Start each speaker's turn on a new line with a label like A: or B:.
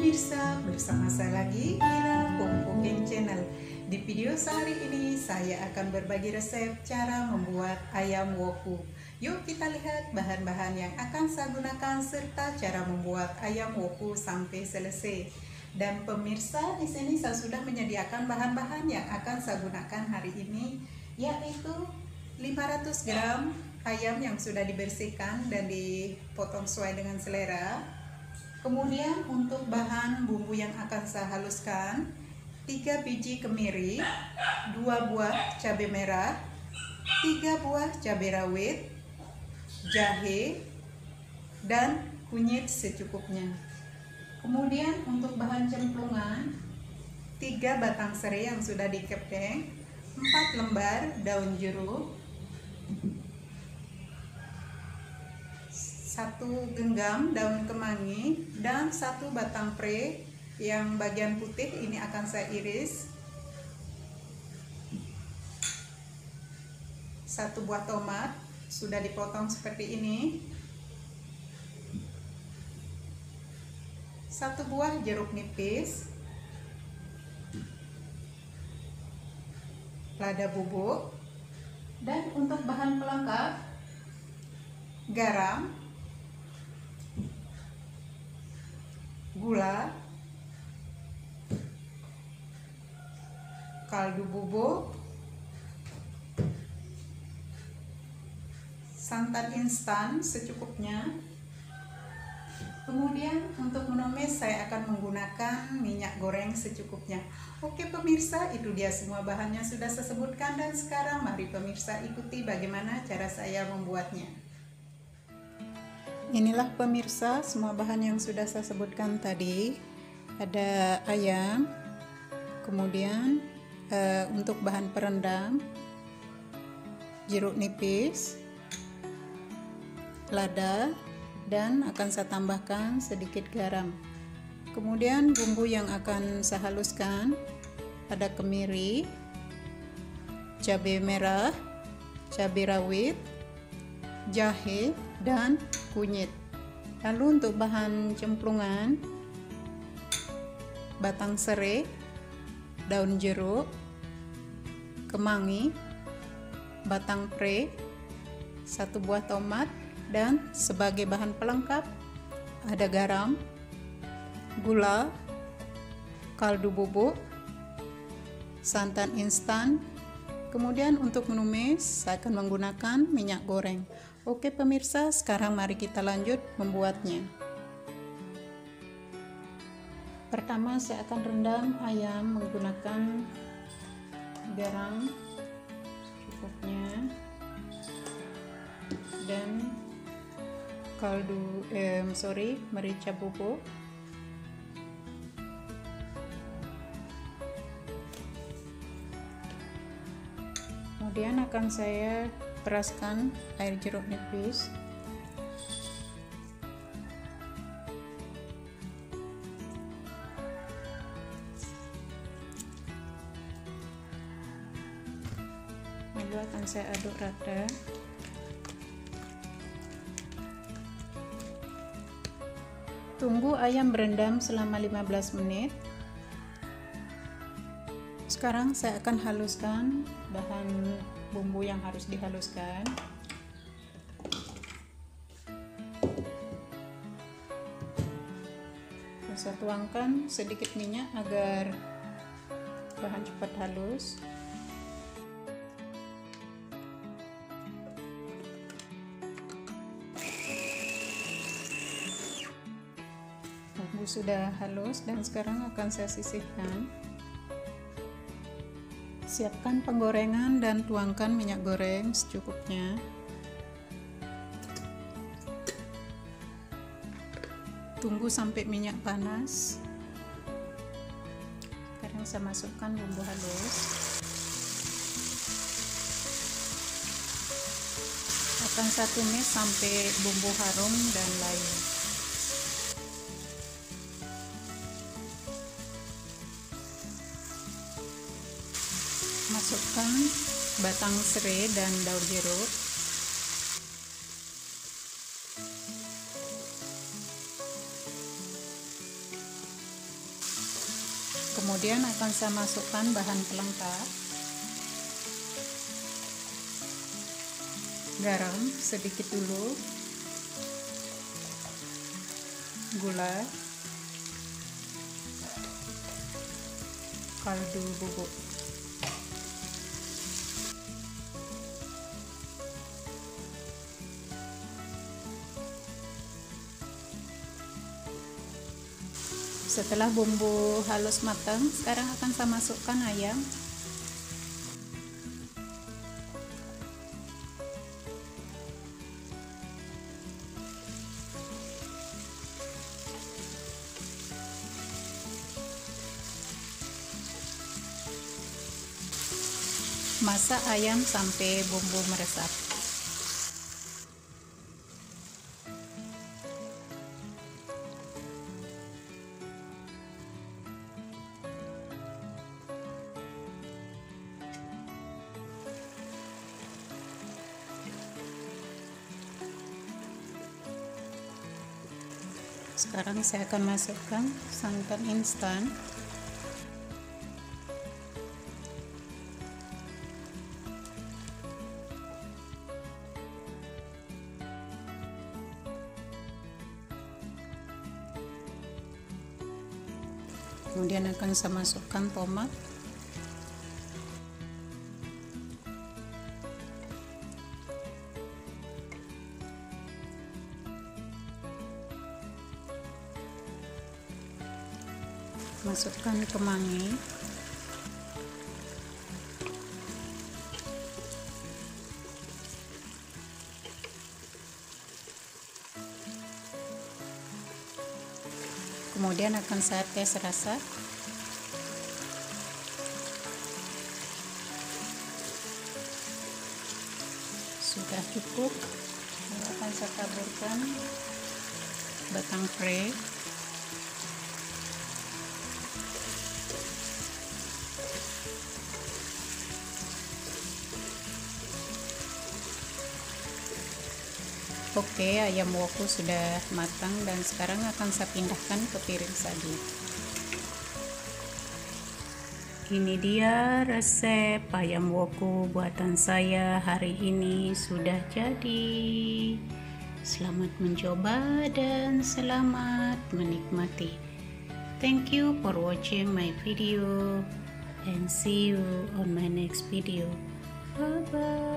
A: pemirsa, bersama saya lagi Ira Pongpoken Channel. Di video sehari ini saya akan berbagi resep cara membuat ayam woku. Yuk kita lihat bahan-bahan yang akan saya gunakan serta cara membuat ayam woku sampai selesai. Dan pemirsa, di sini saya sudah menyediakan bahan-bahan yang akan saya gunakan hari ini, yaitu 500 gram ayam yang sudah dibersihkan dan dipotong sesuai dengan selera. Kemudian untuk bahan bumbu yang akan saya haluskan, 3 biji kemiri, 2 buah cabai merah, 3 buah cabai rawit, jahe, dan kunyit secukupnya. Kemudian untuk bahan cemplungan, 3 batang serai yang sudah dikepeng, 4 lembar daun jeruk, 1 genggam daun kemangi, dan 1 batang pre yang bagian putih ini akan saya iris, 1 buah tomat sudah dipotong seperti ini, 1 buah jeruk nipis, lada bubuk, dan untuk bahan pelengkap garam, gula, kaldu bubuk, santan instan secukupnya. Kemudian untuk menumis saya akan menggunakan minyak goreng secukupnya. Oke pemirsa, itu dia semua bahannya sudah saya sebutkan, dan sekarang mari pemirsa ikuti bagaimana cara saya membuatnya. Inilah pemirsa semua bahan yang sudah saya sebutkan tadi. Ada ayam, kemudian untuk bahan perendam, jeruk nipis, lada, dan akan saya tambahkan sedikit garam. Kemudian bumbu yang akan saya haluskan ada kemiri, cabai merah, cabai rawit, jahe, dan kunyit. Lalu untuk bahan cemplungan, batang serai, daun jeruk, kemangi, batang pre, 1 buah tomat, dan sebagai bahan pelengkap ada garam, gula, kaldu bubuk, santan instan. Kemudian untuk menumis saya akan menggunakan minyak goreng. Oke pemirsa, sekarang mari kita lanjut membuatnya. Pertama saya akan rendam ayam menggunakan garam cukupnya dan merica bubuk, kemudian akan saya peraskan air jeruk nipis, lalu akan saya aduk rata. Tunggu ayam berendam selama 15 menit. Sekarang saya akan haluskan bahan bumbu yang harus dihaluskan. Saya tuangkan sedikit minyak agar bahan cepat halus. Bumbu sudah halus dan sekarang akan saya sisihkan. Siapkan penggorengan dan tuangkan minyak goreng secukupnya. Tunggu sampai minyak panas. Sekarang saya masukkan bumbu halus. Akan saya tumis sampai bumbu harum dan layu. Masukkan batang serai dan daun jeruk. Kemudian akan saya masukkan bahan pelengkap. Garam sedikit dulu, gula, kaldu bubuk. Setelah bumbu halus matang, sekarang akan saya masukkan ayam. Masak ayam sampai bumbu meresap. Sekarang saya akan masukkan santan instan. Kemudian akan saya masukkan tomat. Masukkan kemangi. Kemudian akan saya tes rasa. Sudah cukup. Akan saya taburkan batang serai. Oke, ayam woku sudah matang dan sekarang akan saya pindahkan ke piring saji. Ini dia resep ayam woku buatan saya hari ini sudah jadi. Selamat mencoba dan selamat menikmati. Thank you for watching my video and see you on my next video. Bye bye.